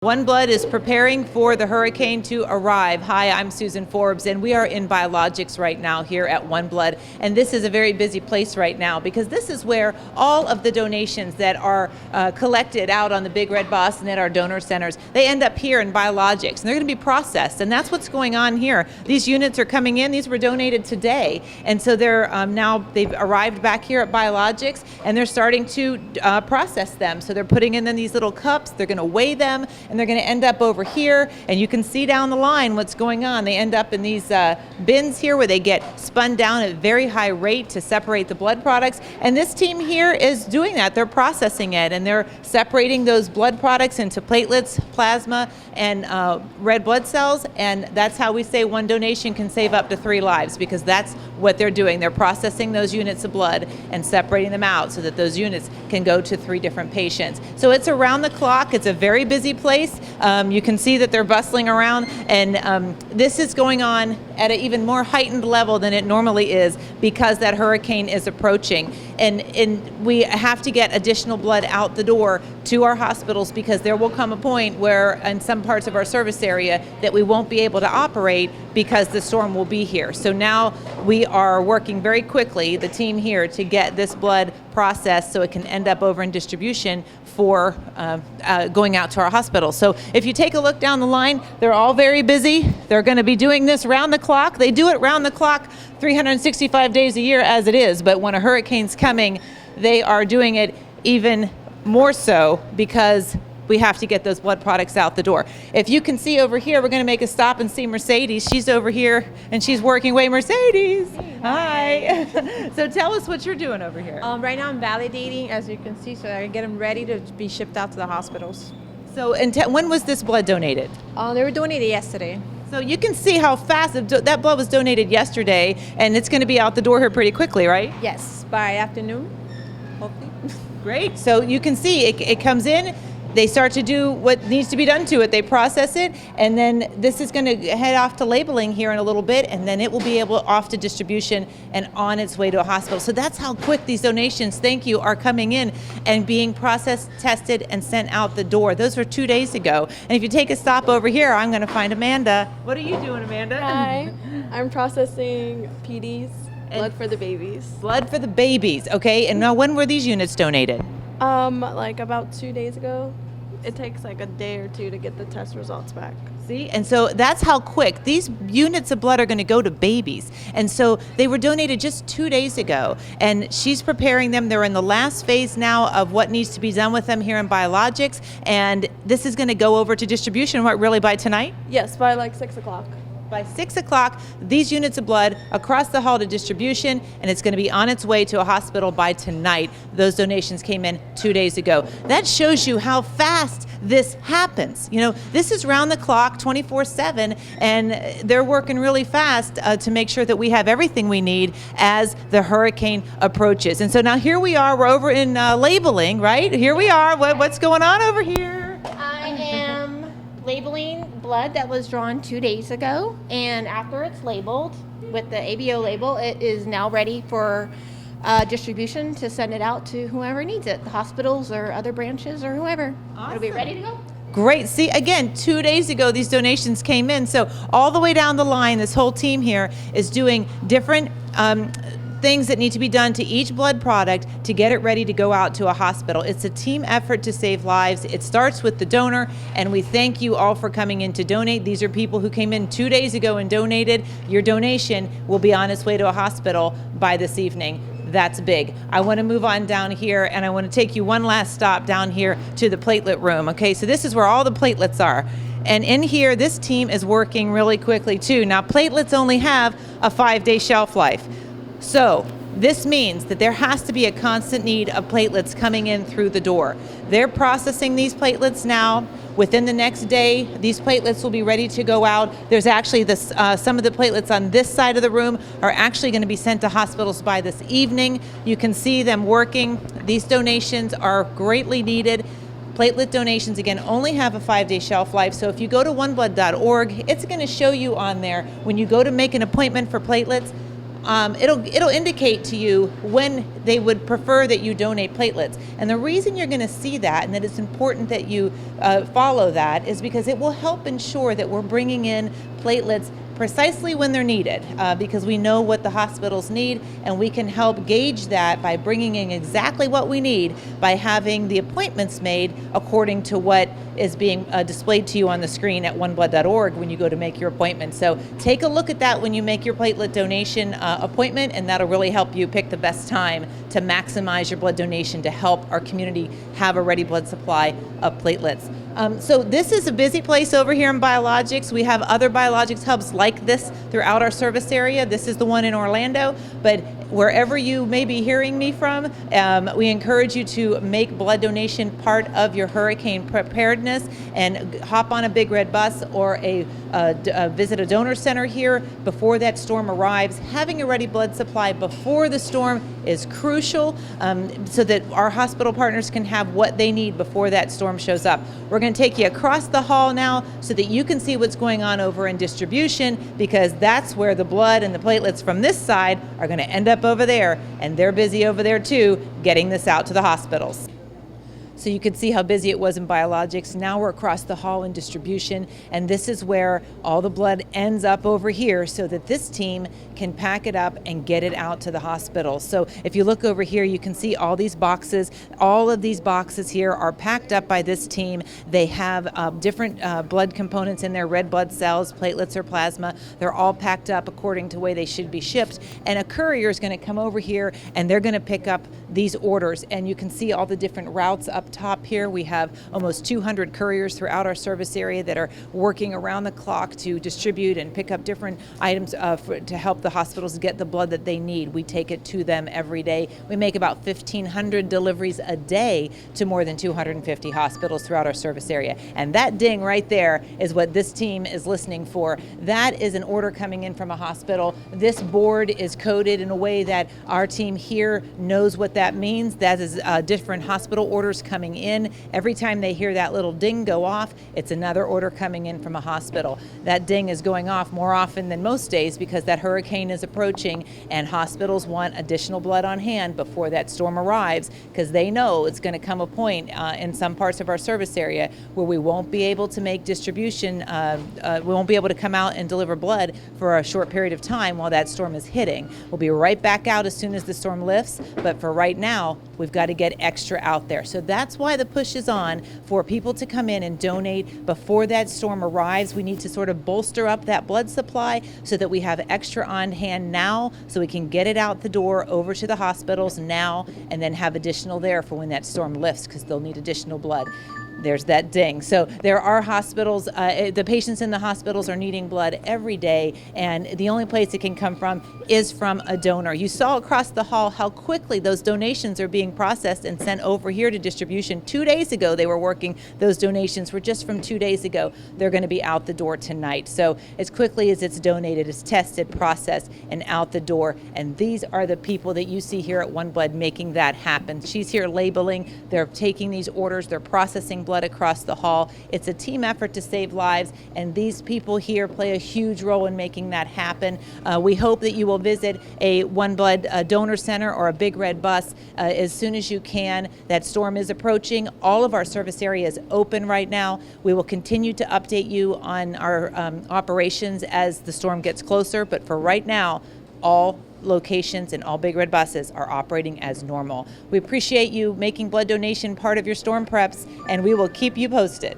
OneBlood is preparing for the hurricane to arrive. Hi, I'm Susan Forbes, and we are in biologics right now here at OneBlood. And this is a very busy place right now because this is where all of the donations that are collected out on the Big Red Bus and at our donor centers, they end up here in biologics, and they're going to be processed. And that's what's going on here. These units are coming in. These were donated today, and so they're they've arrived back here at biologics, and they're starting to process them. So they're putting in these little cups. They're going to weigh them, and they're going to end up over here, and you can see down the line what's going on. They end up in these bins here where they get spun down at a very high rate to separate the blood products, and this team here is doing that. They're processing it, and they're separating those blood products into platelets, plasma, and red blood cells, and that's how we say one donation can save up to 3 lives, because that's what they're doing. They're processing those units of blood and separating them out so that those units can go to 3 different patients. So it's around the clock. It's a very busy place. You can see that they're bustling around, and this is going on at an even more heightened level than it normally is because that hurricane is approaching. And we have to get additional blood out the door to our hospitals, because there will come a point where in some parts of our service area that we won't be able to operate because the storm will be here. So now we are working very quickly, the team here, to get this blood processed so it can end up over in distribution for going out to our hospitals. So if you take a look down the line, they're all very busy. They're going to be doing this round the clock. They do it round the clock 365 days a year as it is, but when a hurricane's coming, they are doing it even more so because we have to get those blood products out the door. If you can see over here, we're going to make a stop and see Mercedes. She's over here and she's working away. Mercedes, hi. So tell us what you're doing over here. Right now I'm validating, as you can see, so I get them ready to be shipped out to the hospitals. So when was this blood donated? They were donated yesterday. So you can see how fast that blood was donated yesterday, and it's going to be out the door here pretty quickly, right? Yes, by afternoon, hopefully. Great. So you can see it comes in. They start to do what needs to be done to it. They process it, and then this is going to head off to labeling here in a little bit, and then it will be able off to distribution and on its way to a hospital. So that's how quick these donations, thank you, are coming in and being processed, tested, and sent out the door. Those were 2 days ago. And if you take a stop over here, I'm going to find Amanda. What are you doing, Amanda? Hi, I'm processing PDs, blood for the babies. Blood for the babies, okay. And now when were these units donated? Like about 2 days ago. It takes like a day or 2 to get the test results back. See, and so that's how quick these units of blood are going to go to babies. And so they were donated just 2 days ago, and she's preparing them. They're in the last phase now of what needs to be done with them here in biologics, and this is going to go over to distribution, what, really by tonight? Yes, by like 6 o'clock. By 6 o'clock, these units of blood across the hall to distribution, and it's going to be on its way to a hospital by tonight. Those donations came in 2 days ago. That shows you how fast this happens. You know, this is round the clock, 24/7, and they're working really fast to make sure that we have everything we need as the hurricane approaches. And so now here we are, we're over in labeling, right? Here we are. What's going on over here? I am labeling blood that was drawn 2 days ago, and after it's labeled with the ABO label, it is now ready for distribution to send it out to whoever needs it, the hospitals or other branches or whoever. Awesome. It'll be ready to go. Great. See, again, 2 days ago, these donations came in. So all the way down the line, this whole team here is doing different things that need to be done to each blood product to get it ready to go out to a hospital. It's a team effort to save lives. It starts with the donor, and we thank you all for coming in to donate. These are people who came in 2 days ago and donated. Your donation will be on its way to a hospital by this evening. That's big. I want to move on down here, and I want to take you one last stop down here to the platelet room. Okay, so this is where all the platelets are. And in here, this team is working really quickly too. Now, platelets only have a 5-day shelf life. So this means that there has to be a constant need of platelets coming in through the door. They're processing these platelets now. Within the next day, these platelets will be ready to go out. There's actually some of the platelets on this side of the room are actually going to be sent to hospitals by this evening. You can see them working. These donations are greatly needed. Platelet donations, again, only have a 5-day shelf life. So if you go to oneblood.org, it's going to show you on there when you go to make an appointment for platelets, it'll indicate to you when they would prefer that you donate platelets. And the reason you're going to see that, and that it's important that you follow that, is because it will help ensure that we're bringing in platelets precisely when they're needed, because we know what the hospitals need, and we can help gauge that by bringing in exactly what we need by having the appointments made according to what is being displayed to you on the screen at oneblood.org when you go to make your appointment. So take a look at that when you make your platelet donation appointment, and that'll really help you pick the best time to maximize your blood donation to help our community have a ready blood supply of platelets. So this is a busy place over here in Biologics. We have other Biologics hubs like this throughout our service area. This is the one in Orlando, but wherever you may be hearing me from, we encourage you to make blood donation part of your hurricane preparedness and hop on a Big Red bus or visit a donor center here before that storm arrives. Having a ready blood supply before the storm is crucial, so that our hospital partners can have what they need before that storm shows up. We're going to take you across the hall now so that you can see what's going on over in distribution, because that's where the blood and the platelets from this side are going to end up over there, and they're busy over there too getting this out to the hospitals. So you can see how busy it was in Biologics. Now we're across the hall in distribution, and this is where all the blood ends up over here so that this team can pack it up and get it out to the hospital. So if you look over here, you can see all these boxes. All of these boxes here are packed up by this team. They have different blood components in there, red blood cells, platelets, or plasma. They're all packed up according to the way they should be shipped. And a courier is going to come over here, and they're going to pick up these orders. And you can see all the different routes up top here. We have almost 200 couriers throughout our service area that are working around the clock to distribute and pick up different items to help the hospitals get the blood that they need. We take it to them every day. We make about 1,500 deliveries a day to more than 250 hospitals throughout our service area. And that ding right there is what this team is listening for. That is an order coming in from a hospital. This board is coded in a way that our team here knows what that means. That is different hospital orders coming in. Every time they hear that little ding go off, it's another order coming in from a hospital. That ding is going off more often than most days because that hurricane is approaching, and hospitals want additional blood on hand before that storm arrives, because they know it's going to come a point in some parts of our service area where we won't be able to make distribution, we won't be able to come out and deliver blood for a short period of time while that storm is hitting. We'll be right back out as soon as the storm lifts, but for right now, we've got to get extra out there. So that's why the push is on for people to come in and donate before that storm arrives. We need to sort of bolster up that blood supply so that we have extra on hand now, so we can get it out the door over to the hospitals now, and then have additional there for when that storm lifts, because they'll need additional blood. There's that ding. So there are hospitals, the patients in the hospitals are needing blood every day, and the only place it can come from is from a donor. You saw across the hall how quickly those donations are being processed and sent over here to distribution. 2 days ago they were working. Those donations were just from 2 days ago. They're going to be out the door tonight. So as quickly as it's donated, it's tested, processed, and out the door. And these are the people that you see here at OneBlood making that happen. She's here labeling. They're taking these orders. They're processing blood across the hall. It's a team effort to save lives, and these people here play a huge role in making that happen. We hope that you will visit a OneBlood donor center or a Big Red bus as soon as you can. That storm is approaching. All of our service area is open right now. We will continue to update you on our operations as the storm gets closer, but for right now, all locations and all Big Red buses are operating as normal. We appreciate you making blood donation part of your storm preps, and we will keep you posted.